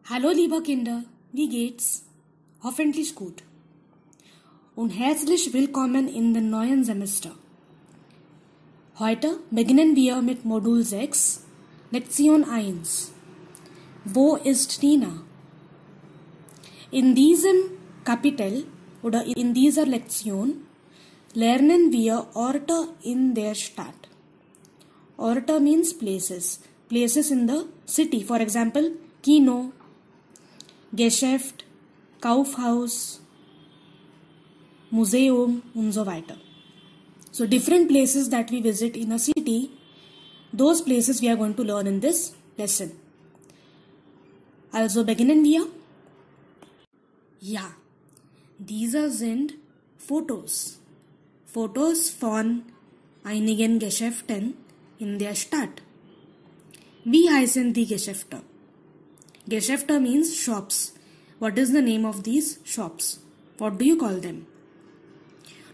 Hallo lieber Kinder, wie geht's? Hoffentlich gut. Und herzlich willkommen in den neuen Semester. Heute beginnen wir mit Modul 6, Lektion 1. Wo ist Nina? In diesem Kapitel oder in dieser Lektion lernen wir Orte in der Stadt. Orte means places. Places in the city. For example, Kino, Geschäft, Kaufhaus, Museum und so weiter. So different places that we visit in a city, those places we are going to learn in this lesson. Also beginnen wir? Ja, diese sind Fotos. Fotos von einigen Geschäften in der Stadt. Wie heißen die Geschäfte? Geschäfte means shops. What is the name of these shops? What do you call them?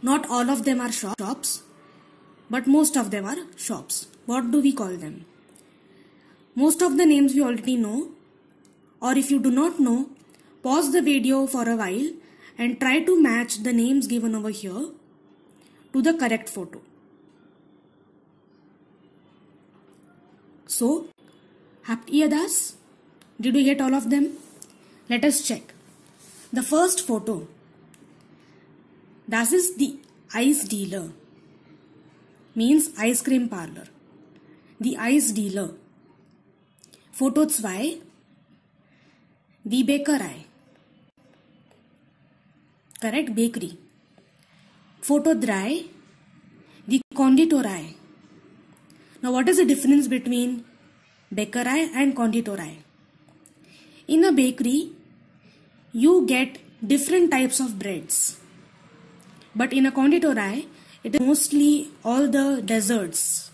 Not all of them are shops, but most of them are shops. What do we call them? Most of the names we already know, or if you do not know, pause the video for a while and try to match the names given over here to the correct photo. So, habt ihr das? Did we get all of them? Let us check. The first photo. Das ist die Eisdealer. Means ice cream parlor. Die Eisdealer. Photo 2. Die Bäckerei. Correct? Bakery. Photo 3. Die Konditorei. Now what is the difference between Bäckerei and Konditorei? In a bakery, you get different types of breads. But in a konditorei, it is mostly all the desserts,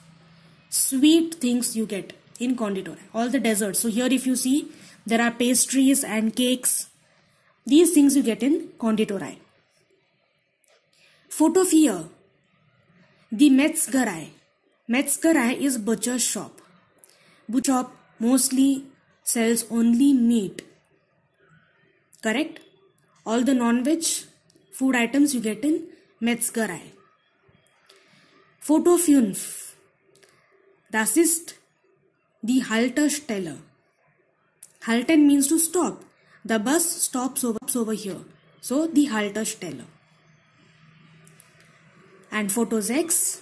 sweet things you get in konditorei, all the desserts. So here if you see, there are pastries and cakes. These things you get in konditorei. Photo 4. The Metzgerei. Metzgerei is butcher's shop. Butcher shop mostly sells only meat. Correct? All the non-veg food items you get in Metzgerei. Photo 5. Das ist die Haltestelle. Halten means to stop. The bus stops over here. So, die Haltestelle. And photo 6.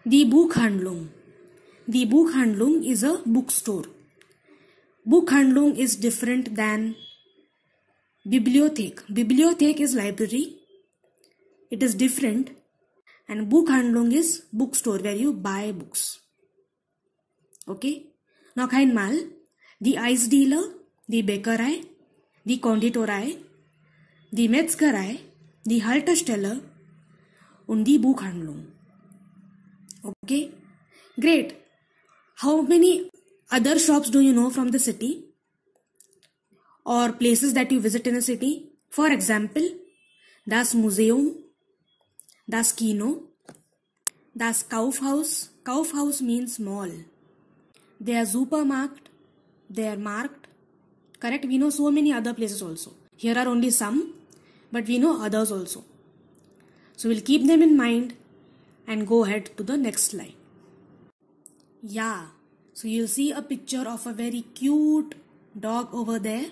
Die Buchhandlung. Die Buchhandlung is a bookstore. Buchhandlung is different than Bibliothek. Bibliothek is library. It is different. And Buchhandlung is bookstore where you buy books. Okay. Noch einmal. Die Eisdealer, die Bäckerei, die Konditorei, die Metzgerei, die Haltestelle und die Buchhandlung. Okay. Great. How many other shops do you know from the city or places that you visit in a city? For example, das Museum, das Kino, das Kaufhaus. Kaufhaus means mall. Der Supermarkt, der Markt. Correct? We know so many other places also. Here are only some, but we know others also. So we'll keep them in mind and go ahead to the next slide. Yeah. So you'll see a picture of a very cute dog over there.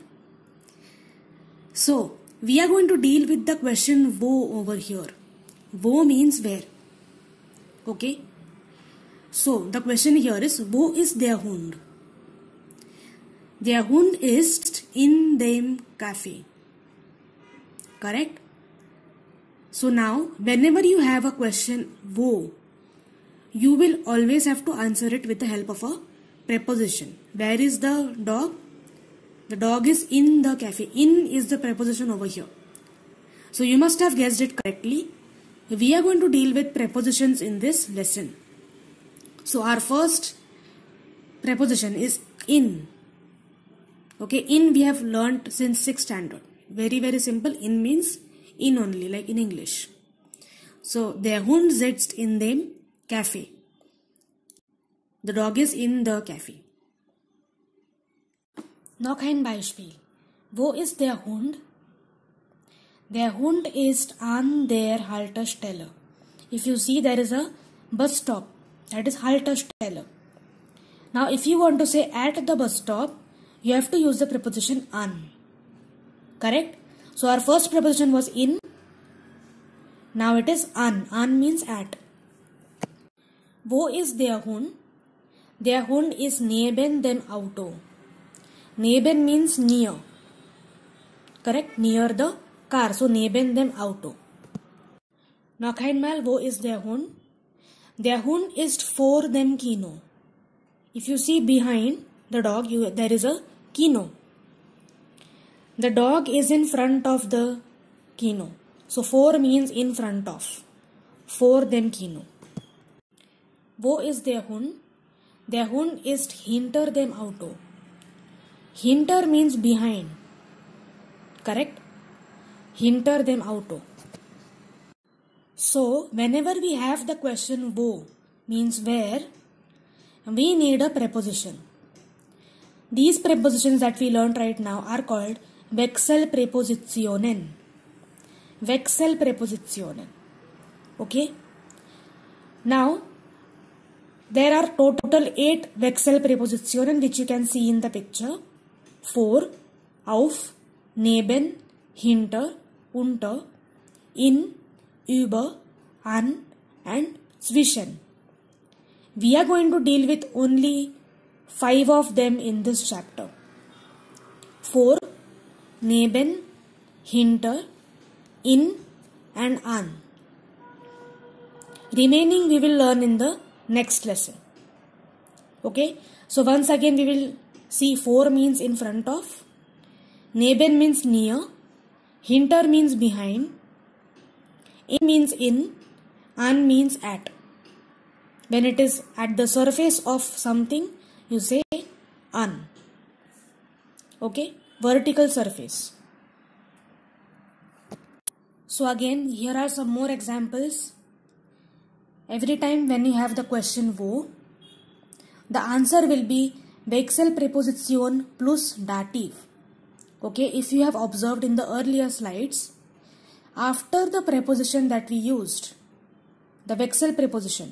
So we are going to deal with the question wo over here. Wo means where. Okay. So the question here is wo ist der Hund? Der Hund ist in dem Café. Correct? So now whenever you have a question wo, you will always have to answer it with the help of a preposition. Where is the dog? The dog is in the cafe. In is the preposition over here. So you must have guessed it correctly. We are going to deal with prepositions in this lesson. So our first preposition is in. Okay, in we have learnt since 6th standard. Very, very simple. In means in only, like in English. So der Hund sitzt in dem Café. The dog is in the cafe. Noch ein Beispiel. Wo ist der Hund? Der Hund ist an der Haltestelle. If you see, there is a bus stop, that is Haltestelle. Now if you want to say at the bus stop, you have to use the preposition an. Correct? So our first preposition was in. Now it is an. An means at. Wo ist der Hund? Der Hund ist neben dem Auto. Neben means near. Correct? Near the car. So neben dem Auto. Noch einmal, wo ist der Hund? Der Hund ist vor dem Kino. If you see behind the dog, there is a Kino. The dog is in front of the Kino. So vor means in front of. Vor dem Kino. Wo ist der Hund? Der Hund ist hinter dem Auto. Hinter means behind. Correct? Hinter dem Auto. So, whenever we have the question wo means where, we need a preposition. These prepositions that we learned right now are called Wechselpräpositionen. Wechselpräpositionen. Okay? Now, there are total 8 Wechselpräpositionen which you can see in the picture. Vor, auf, neben, hinter, unter, in, über, an and zwischen. We are going to deal with only 5 of them in this chapter. Vor, neben, hinter, in and an. Remaining we will learn in the next lesson. Okay. So once again we will see vor means in front of, neben means near, hinter means behind, in means in, an means at. When it is at the surface of something, you say an. Okay, vertical surface. So again, here are some more examples. Every time when you have the question wo, the answer will be Wechselpräposition plus Dativ. Okay, if you have observed in the earlier slides, after the preposition that we used, the Wechselpräposition,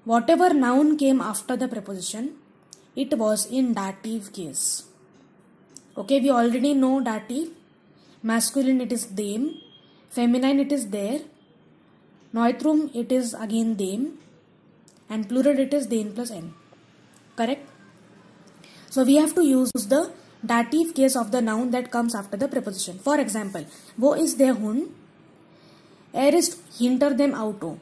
whatever noun came after the preposition, it was in dative case. Okay, we already know dative. Masculine it is them, feminine it is their, neutrum it is again them, and plural it is den plus n. Correct? So we have to use the dative case of the noun that comes after the preposition. For example, wo ist der Hund? Ist hinter dem Auto.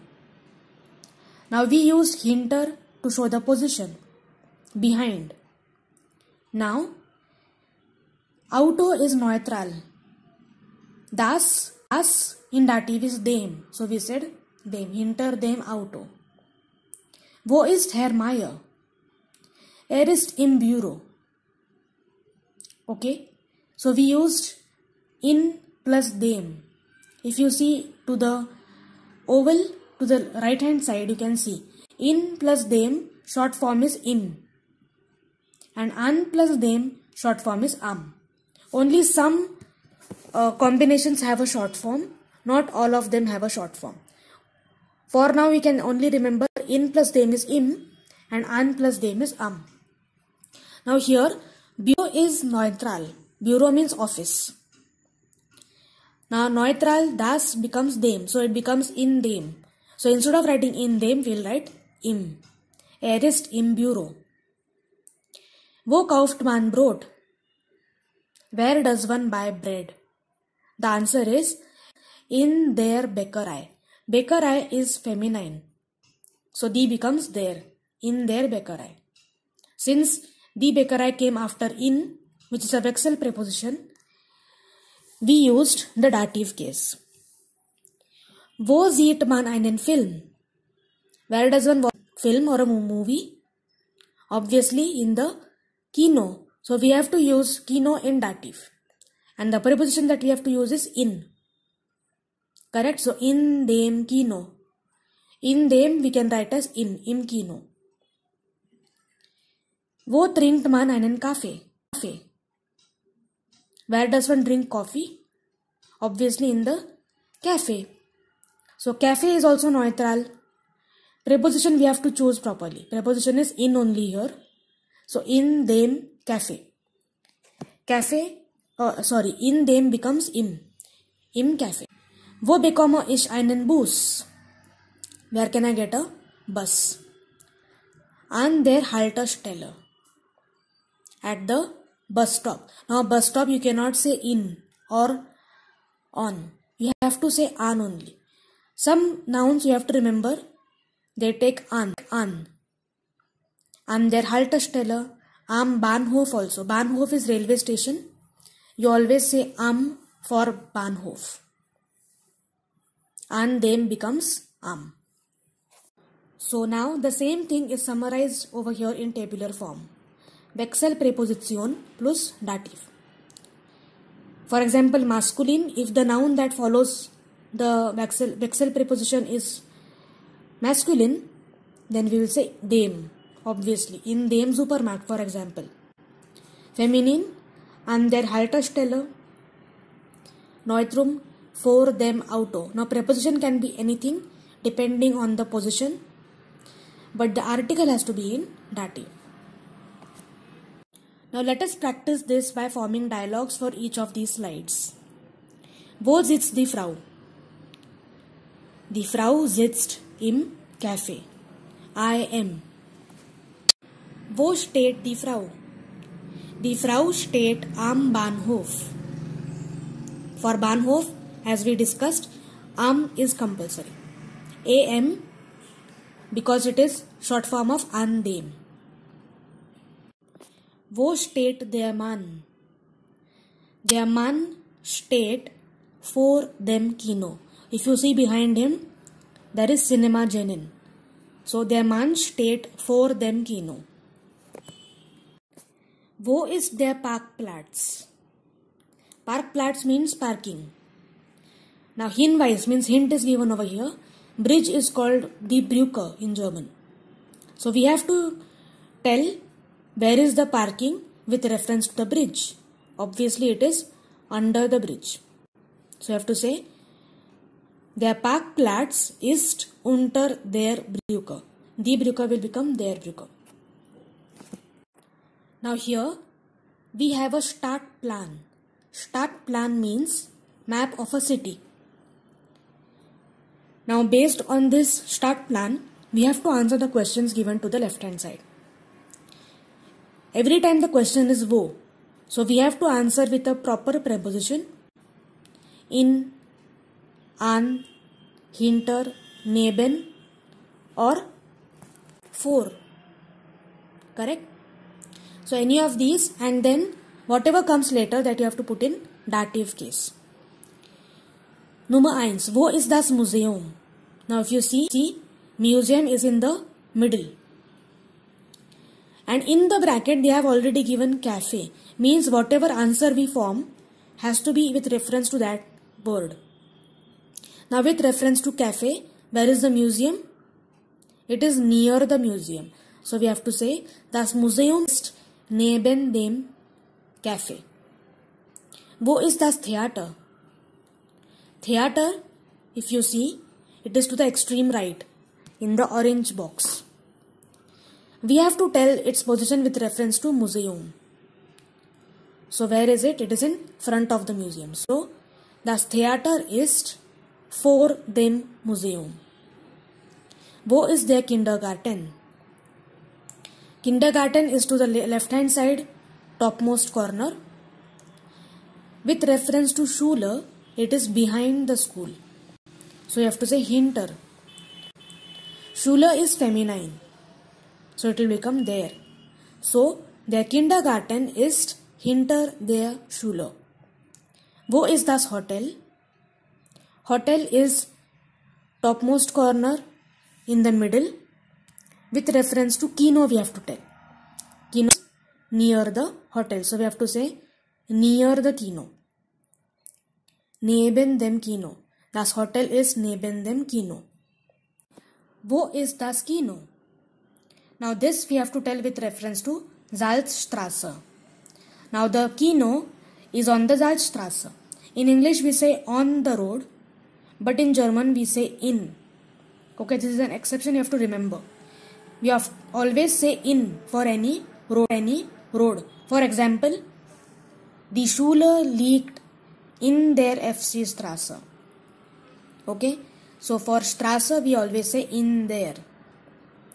Now we used hinter to show the position, behind. Now, Auto is neutral. Das in dative is dem. So we said dem, hinter dem Auto. Wo ist Herr Meier? Ist im Büro. Okay. So we used in plus dem. If you see to the oval, to the right hand side, you can see in plus them, short form is in, and an plus them, short form is Only some combinations have a short form, not all of them have a short form. For now we can only remember in plus them is im and an plus them is Now here bureau is neutral. Bureau means office. Now neutral, das becomes them, so it becomes in them. So instead of writing in them, we will write im. Ist im Büro. Wo kauft man Brot? Where does one buy bread? The answer is in their Bäckerei. Bäckerei is feminine. So die becomes there. In their Bäckerei. Since die Bäckerei came after in, which is a Wechsel preposition, we used the dative case. Wo sieht man einen Film? Where does one watch a film or a movie? Obviously in the Kino. So we have to use Kino in dative. And the preposition that we have to use is in. Correct? So in dem Kino. In dem we can write as in, im Kino. Wo trinkt man einen Kaffee? Where does one drink coffee? Obviously in the cafe. So cafe is also neutral. Preposition we have to choose properly. Preposition is in only here. So in them cafe. Cafe, in them becomes im. Im cafe. Wo bekomme ich einen Bus? Where can I get a bus? An der Haltestelle. At the bus stop. Now bus stop you cannot say in or on. You have to say an only. Some nouns you have to remember. They take an. An der Haltestelle. Am Bahnhof also. Bahnhof is railway station. You always say am for Bahnhof. An dem becomes am. So now the same thing is summarized over here in tabular form. Wechselpräposition plus dative. For example, masculine, if the noun that follows the wechselpräposition is masculine, then we will say dem. Obviously, in dem Supermarkt, for example. Feminine, an der Haltestelle. Neutrum, vor dem Auto. Now, preposition can be anything depending on the position, but the article has to be in dative. Now, let us practice this by forming dialogues for each of these slides. Wo sitzt die Frau? Die Frau sitzt im Café. I am. Wo steht die Frau? Die Frau steht am Bahnhof. For Bahnhof, as we discussed, am is compulsory. Am, because it is short form of an dem. Wo steht der Mann? Der Mann steht vor dem Kino. If you see behind him, there is Cinema Genin. So der Mann steht vor dem Kino. Wo ist der Parkplatz? Parkplatz means parking. Now Hinweis means hint is given over here. Bridge is called die Brücke in German. So we have to tell where is the parking with reference to the bridge. Obviously it is under the bridge. So you have to say der Parkplatz ist unter der Brücke. Die Brücke will become der Brücke. Now here we have a Stadtplan. Stadtplan means map of a city. Now based on this Stadtplan, we have to answer the questions given to the left hand side. Every time the question is wo, so we have to answer with a proper preposition in, an, hinter, neben or for. Correct? So any of these, and then whatever comes later that you have to put in dative case. Nummer 1. Wo ist das Museum? Now if you see, museum is in the middle. And in the bracket they have already given cafe. Means whatever answer we form has to be with reference to that word. Now with reference to cafe, where is the museum? It is near the museum. So we have to say das Museum ist neben dem Café. Wo ist das Theater? Theater, if you see, it is to the extreme right in the orange box. We have to tell its position with reference to museum. So where is it? It is in front of the museum. So das Theater ist vor dem Museum. Wo ist der Kindergarten? Kindergarten is to the left hand side, topmost corner. With reference to Schule, it is behind the school. So you have to say hinter. Schule is feminine. So it will become there. So der Kindergarten ist hinter der Schule. Wo ist das Hotel? Hotel is topmost corner in the middle. With reference to Kino we have to tell. Kino is near the hotel. So we have to say near the Kino. Neben dem Kino. Das Hotel is neben dem Kino. Wo ist das Kino? Now this we have to tell with reference to Salzstraße. Now the Kino is on the Salzstrasse. In English we say on the road, but in German we say in. Okay, this is an exception you have to remember. We have always say in for any road. For example, die Schule liegt in der FC Straße. Okay, so for Straße we always say in there.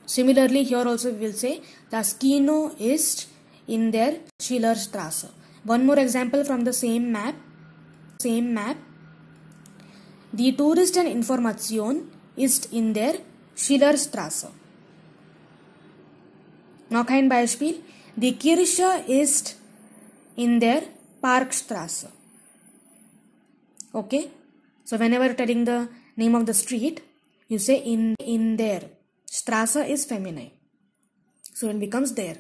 Similarly, here also we will say das Kino ist in der Schillerstraße. One more example from the same map. Die Touristeninformation ist in der Schillerstraße. Noch ein Beispiel. Die Kirche ist in der Parkstraße. Okay? So whenever you're telling the name of the street, you say in there. Straße is feminine. So it becomes there.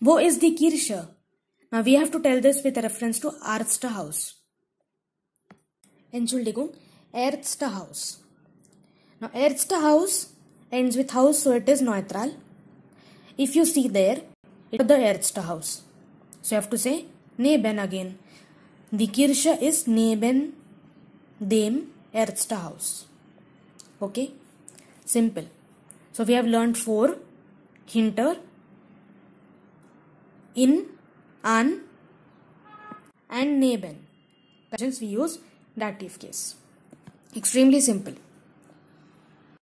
Wo ist die Kirche? Now we have to tell this with reference to Ärztehaus. Entschuldigung, Ärztehaus. Now Ärztehaus ends with house, so it is neutral. If you see there, it is the Ärztehaus. So you have to say neben again. Die Kirche ist neben dem Ärztehaus. Okay? Simple. So we have learned 4. Hinter, in, an, and neben. Questions we use dative case. Extremely simple.